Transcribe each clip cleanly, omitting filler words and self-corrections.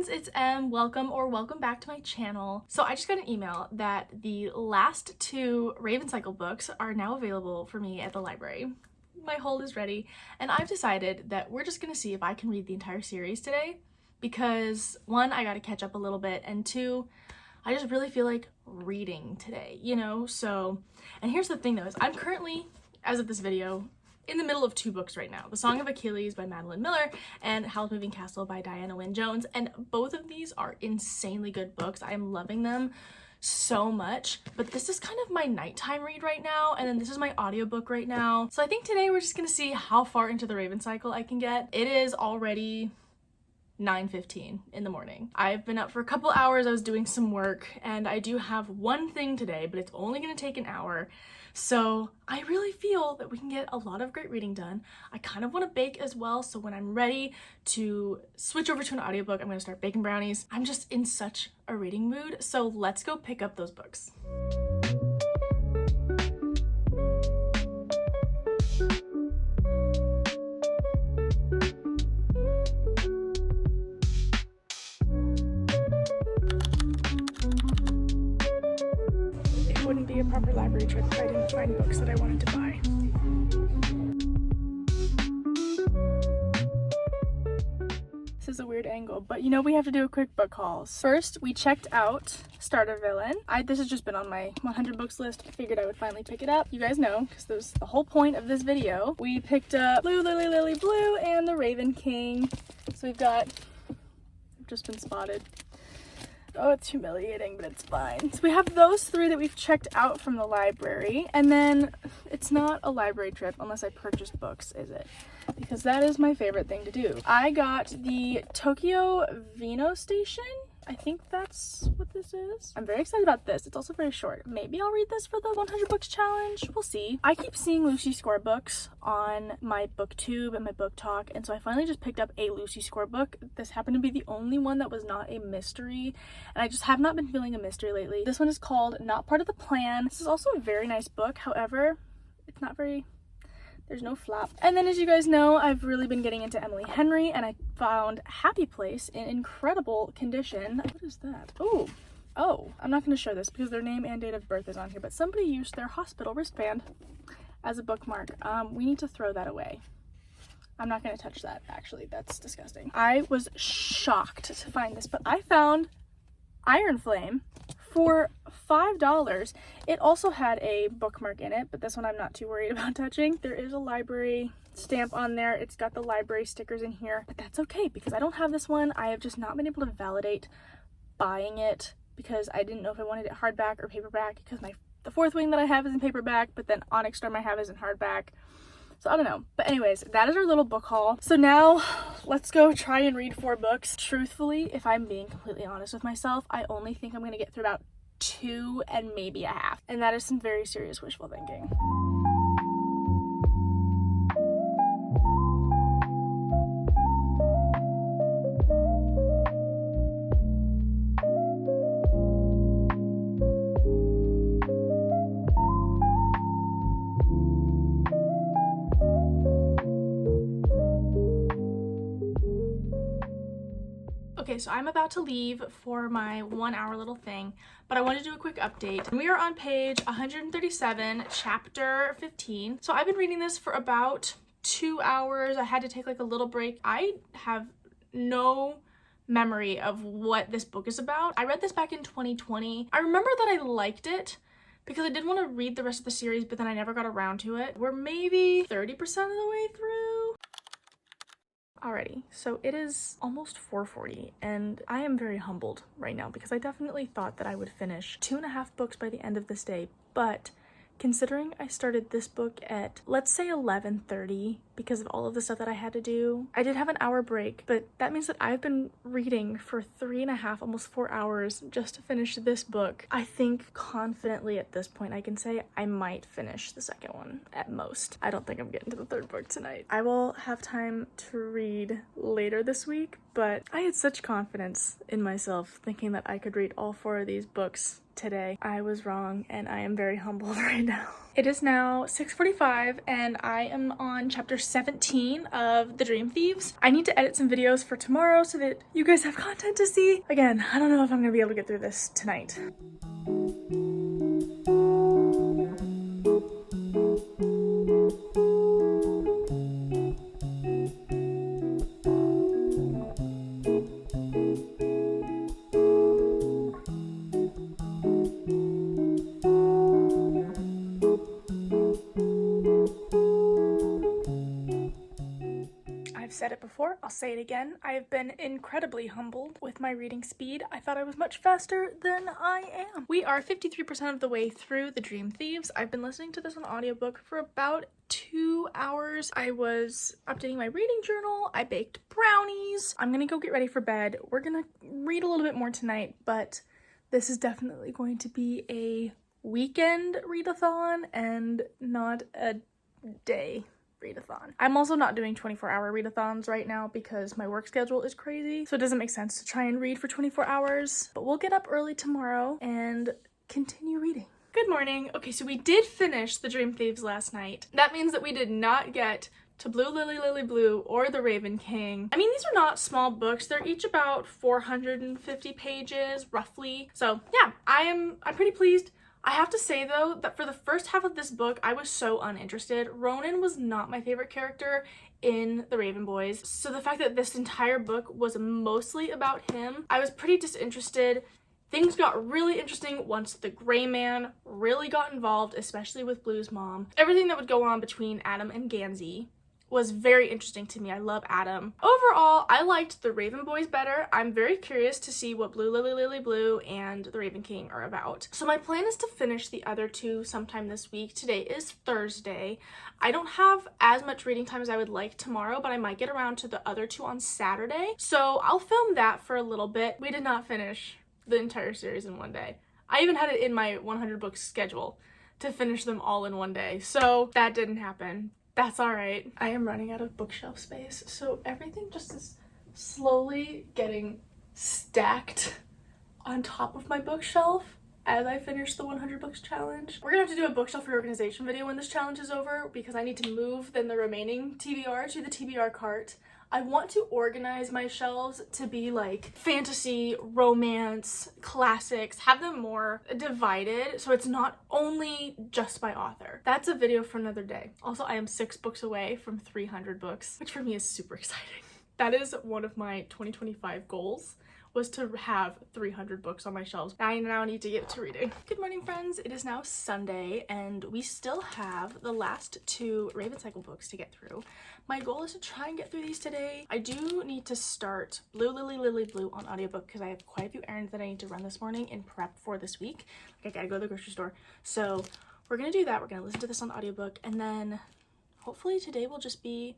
friends, it's Em. Welcome back to my channel. So I just got an email that the last two Raven Cycle books are now available for me at the library. My hold is ready, and I've decided that we're just gonna see if I can read the entire series today, because one, I gotta catch up a little bit, and two, I just really feel like reading today, you know? So, and here's the thing though, is I'm currently, as of this video, in the middle of two books right now. The Song of Achilles by Madeline Miller and Howl's Moving Castle by Diana Wynne Jones, and both of these are insanely good books. I am loving them so much, but this is kind of my nighttime read right now, and then this is my audiobook right now. So I think today we're just gonna see how far into the Raven Cycle I can get. It is already 9:15 in the morning. I've been up for a couple hours. I was doing some work, and I do have one thing today, but it's only gonna take an hour. So I really feel that we can get a lot of great reading done. I kind of want to bake as well, so when I'm ready to switch over to an audiobook, I'm going to start baking brownies. I'm just in such a reading mood, so let's go pick up those books. It wouldn't be a proper library trip if I didn't find books that I wanted to buy. This is a weird angle, but you know we have to do a quick book haul. First, we checked out Starter Villain. This has just been on my 100 books list. I figured I would finally pick it up. You guys know, because that was the whole point of this video. We picked up Blue Lily Lily Blue and The Raven King. So we've got, I've just been spotted. Oh, it's humiliating, but it's fine. So we have those three that we've checked out from the library, and then it's not a library trip unless I purchase books, is it? Because that is my favorite thing to do. I got the Tokyo Vino Station. I think that's what this is. I'm very excited about this. It's also very short. Maybe I'll read this for the 100 books challenge. We'll see. I keep seeing Lucy Score books on my booktube and my book talk, and so I finally just picked up a Lucy Score book. This happened to be the only one that was not a mystery, and I just have not been feeling a mystery lately. This one is called Not Part of the Plan. This is also a very nice book. However, it's not very... There's no flap. And then, as you guys know, I've really been getting into Emily Henry, and I found Happy Place in incredible condition. What is that? Oh, I'm not going to show this because their name and date of birth is on here, but somebody used their hospital wristband as a bookmark. We need to throw that away. I'm not going to touch that, actually. That's disgusting. I was shocked to find this, but I found Iron Flame for $5. It also had a bookmark in it, but this one I'm not too worried about touching. There is a library stamp on there. It's got the library stickers in here, but that's okay because I don't have this one. I have just not been able to validate buying it because I didn't know if I wanted it hardback or paperback, because the fourth wing that I have is in paperback, but then Onyx Storm I have is in hardback. So I don't know. But anyways, that is our little book haul. So now let's go try and read 4 books. Truthfully, if I'm being completely honest with myself, I only think I'm going to get through about 2 and maybe a half. And that is some very serious wishful thinking. Okay, so I'm about to leave for my 1 hour little thing, but I want to do a quick update. We are on page 137, chapter 15. So I've been reading this for about 2 hours. I had to take like a little break. I have no memory of what this book is about. I read this back in 2020. I remember that I liked it because I did want to read the rest of the series, but then I never got around to it. We're maybe 30% of the way through. Alrighty, so it is almost 4:40, and I am very humbled right now because I definitely thought that I would finish 2.5 books by the end of this day, but considering I started this book at, let's say, 11:30 because of all of the stuff that I had to do. I did have an hour break, but that means that I've been reading for 3.5, almost 4 hours just to finish this book. I think confidently at this point I can say I might finish the second one at most. I don't think I'm getting to the third book tonight. I will have time to read later this week, but I had such confidence in myself thinking that I could read all 4 of these books today. I was wrong and I am very humbled right now. It is now 6:45 and I am on chapter 17 of The Dream Thieves. I need to edit some videos for tomorrow so that you guys have content to see. Again, I don't know if I'm gonna be able to get through this tonight. Said it before, I'll say it again. I have been incredibly humbled with my reading speed. I thought I was much faster than I am. We are 53% of the way through The Dream Thieves. I've been listening to this on audiobook for about 2 hours. I was updating my reading journal. I baked brownies. I'm gonna go get ready for bed. We're gonna read a little bit more tonight, but this is definitely going to be a weekend readathon and not a day readathon. I'm also not doing 24-hour readathons right now because my work schedule is crazy, so it doesn't make sense to try and read for 24 hours. But we'll get up early tomorrow and continue reading. Good morning. Okay, so we did finish The Dream Thieves last night. That means that we did not get to Blue Lily Lily Blue or The Raven King. I mean, these are not small books. They're each about 450 pages, roughly. So yeah, I'm pretty pleased. I have to say though that for the first half of this book, I was so uninterested. Ronan was not my favorite character in The Raven Boys. So the fact that this entire book was mostly about him, I was pretty disinterested. Things got really interesting once the Gray Man really got involved, especially with Blue's mom. Everything that would go on between Adam and Gansey was very interesting to me. I love Adam. Overall, I liked The Raven Boys better. I'm very curious to see what Blue Lily Lily Blue and The Raven King are about. So my plan is to finish the other two sometime this week. Today is Thursday. I don't have as much reading time as I would like tomorrow, but I might get around to the other two on Saturday. So I'll film that for a little bit. We did not finish the entire series in one day. I even had it in my 100 book schedule to finish them all in one day. So that didn't happen. That's all right. I am running out of bookshelf space, so everything just is slowly getting stacked on top of my bookshelf as I finish the 100 books challenge. We're gonna have to do a bookshelf reorganization video when this challenge is over because I need to move then the remaining TBR to the TBR cart. I want to organize my shelves to be like fantasy, romance, classics, have them more divided so it's not only just by author. That's a video for another day. Also, I am 6 books away from 300 books, which for me is super exciting. That is one of my 2025 goals, was to have 300 books on my shelves. I now need to get to reading. Good morning, friends. It is now Sunday and we still have the last 2 Raven Cycle books to get through. My goal is to try and get through these today. I do need to start Blue Lily Lily Blue on audiobook because I have quite a few errands that I need to run this morning in prep for this week. Like I gotta go to the grocery store. So we're gonna do that. We're gonna listen to this on audiobook and then hopefully today will just be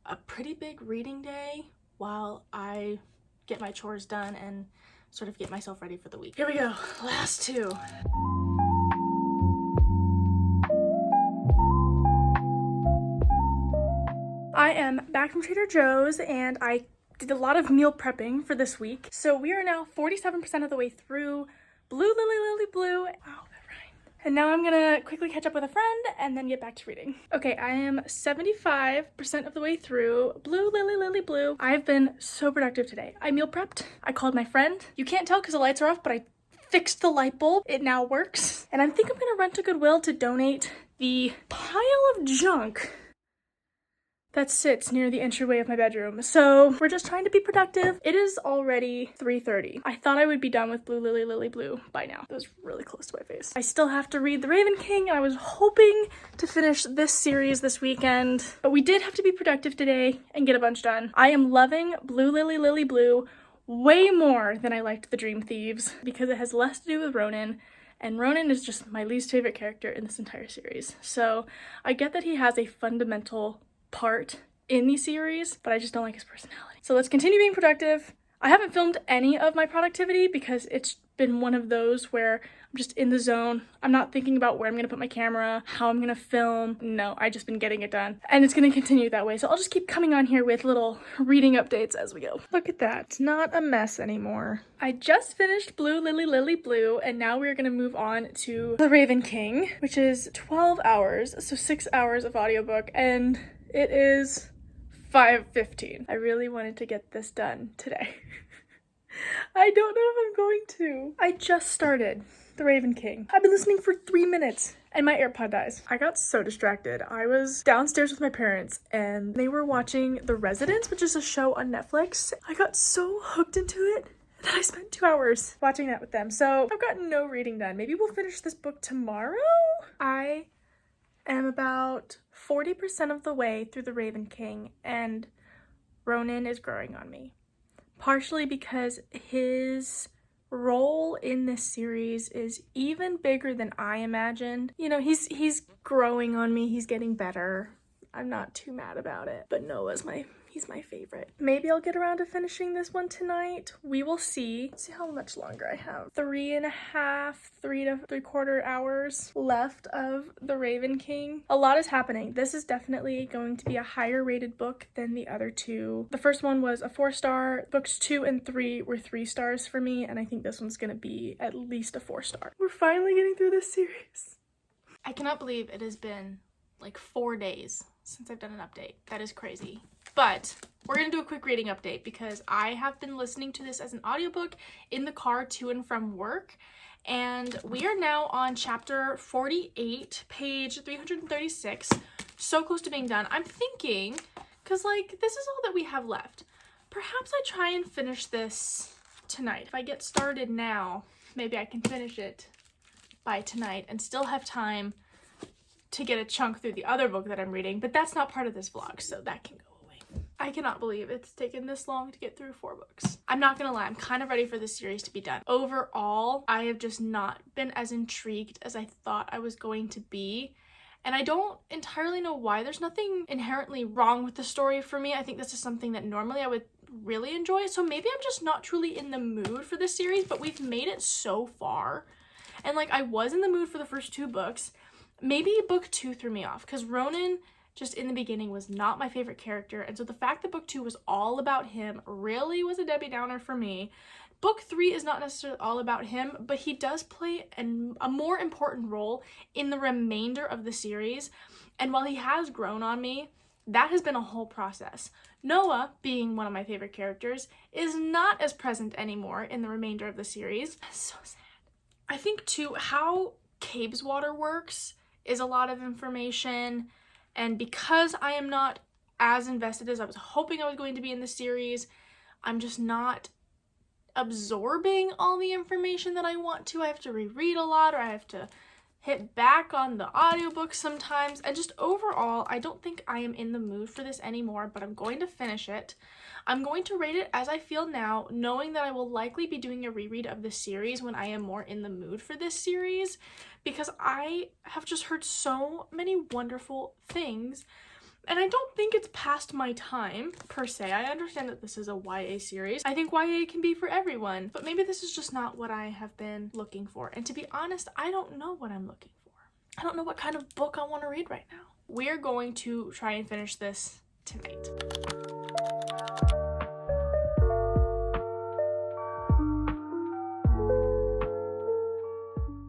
a pretty big reading day while I get my chores done and sort of get myself ready for the week. Here we go, last 2. I am back from Trader Joe's and I did a lot of meal prepping for this week. So we are now 47% of the way through Blue Lily Lily Blue. Wow, that rhymed. And now I'm gonna quickly catch up with a friend and then get back to reading. Okay, I am 75% of the way through Blue Lily Lily Blue. I've been so productive today. I meal prepped. I called my friend. You can't tell because the lights are off, but I fixed the light bulb. It now works. And I think I'm gonna run to Goodwill to donate the pile of junk that sits near the entryway of my bedroom. So we're just trying to be productive. It is already 3:30. I thought I would be done with Blue Lily Lily Blue by now. That was really close to my face. I still have to read The Raven King and I was hoping to finish this series this weekend, but we did have to be productive today and get a bunch done. I am loving Blue Lily Lily Blue way more than I liked The Dream Thieves because it has less to do with Ronan. And Ronan is just my least favorite character in this entire series. So I get that he has a fundamental part in the series, but I just don't like his personality. So let's continue being productive. I haven't filmed any of my productivity because it's been one of those where I'm just in the zone. I'm not thinking about where I'm gonna put my camera, how I'm gonna film. No, I've just been getting it done. And it's gonna continue that way. So I'll just keep coming on here with little reading updates as we go. Look at that, it's not a mess anymore. I just finished Blue Lily Lily Blue, and now we're gonna move on to The Raven King, which is 12 hours, so 6 hours of audiobook, and it is 5:15. I really wanted to get this done today. I don't know if I'm going to. I just started The Raven King. I've been listening for 3 minutes and my AirPod dies. I got so distracted. I was downstairs with my parents and they were watching The Residence, which is a show on Netflix. I got so hooked into it that I spent 2 hours watching that with them. So I've got no reading done. Maybe we'll finish this book tomorrow? I am about 40% of the way through The Raven King and Ronan is growing on me. Partially because his role in this series is even bigger than I imagined. You know, he's growing on me, he's getting better. I'm not too mad about it, but Noah's he's my favorite. Maybe I'll get around to finishing this one tonight. We will see. Let's see how much longer I have. 3.5, 3 to 3/4 hours left of The Raven King. A lot is happening. This is definitely going to be a higher rated book than the other two. The first one was a 4-star. Books 2 and 3 were 3 stars for me, and I think this one's gonna be at least a 4-star. We're finally getting through this series. I cannot believe it has been like 4 days since I've done an update. That is crazy. But we're gonna do a quick reading update because I have been listening to this as an audiobook in the car to and from work. And we are now on chapter 48, page 336. So close to being done. I'm thinking, because like this is all that we have left. Perhaps I try and finish this tonight. If I get started now, maybe I can finish it by tonight and still have time to get a chunk through the other book that I'm reading, but that's not part of this vlog, so that can go away. I cannot believe it's taken this long to get through 4 books. I'm not gonna lie, I'm kind of ready for this series to be done. Overall, I have just not been as intrigued as I thought I was going to be, and I don't entirely know why. There's nothing inherently wrong with the story for me. I think this is something that normally I would really enjoy, so maybe I'm just not truly in the mood for this series, but we've made it so far, and like I was in the mood for the first 2 books. Maybe book 2 threw me off because Ronan just in the beginning was not my favorite character, and so the fact that book 2 was all about him really was a Debbie Downer for me. Book 3 is not necessarily all about him, but he does play a more important role in the remainder of the series, and while he has grown on me, that has been a whole process. Noah, being one of my favorite characters, is not as present anymore in the remainder of the series. That's so sad. I think too, how Cabe's water works is a lot of information, and because I am not as invested as I was hoping I was going to be in the series, I'm just not absorbing all the information that I want to. I have to reread a lot, or I have to hit back on the audiobook sometimes, and just overall I don't think I am in the mood for this anymore, but I'm going to finish it. I'm going to rate it as I feel now, knowing that I will likely be doing a reread of this series when I am more in the mood for this series, because I have just heard so many wonderful things, and I don't think it's past my time, per se. I understand that this is a YA series. I think YA can be for everyone, but maybe this is just not what I have been looking for, and to be honest, I don't know what I'm looking for. I don't know what kind of book I want to read right now. We're going to try and finish this tonight.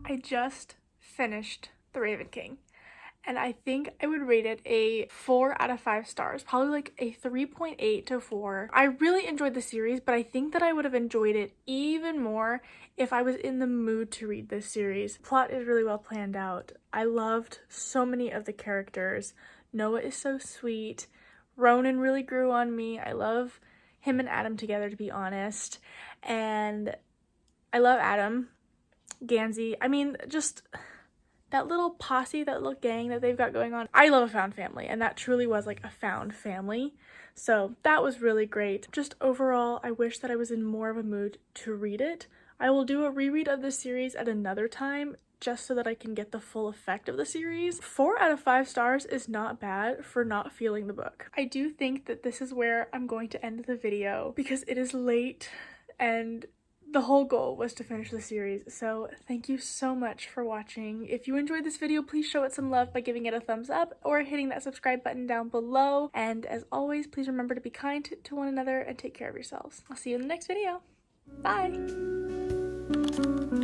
I just finished The Raven King, and I think I would rate it a 4 out of 5 stars, probably like a 3.8 to 4. I really enjoyed the series, but I think that I would have enjoyed it even more if I was in the mood to read this series. The plot is really well planned out. I loved so many of the characters. Noah is so sweet. Ronan really grew on me. I love him and Adam together, to be honest, and I love Adam. Gansey, I mean, just that little posse, that little gang that they've got going on. I love a found family, and that truly was like a found family, so that was really great. Just overall, I wish that I was in more of a mood to read it. I will do a reread of this series at another time just so that I can get the full effect of the series. 4 out of 5 stars is not bad for not feeling the book. I do think that this is where I'm going to end the video because it is late and the whole goal was to finish the series. So thank you so much for watching. If you enjoyed this video, please show it some love by giving it a thumbs up or hitting that subscribe button down below. And as always, please remember to be kind to one another and take care of yourselves. I'll see you in the next video. Bye!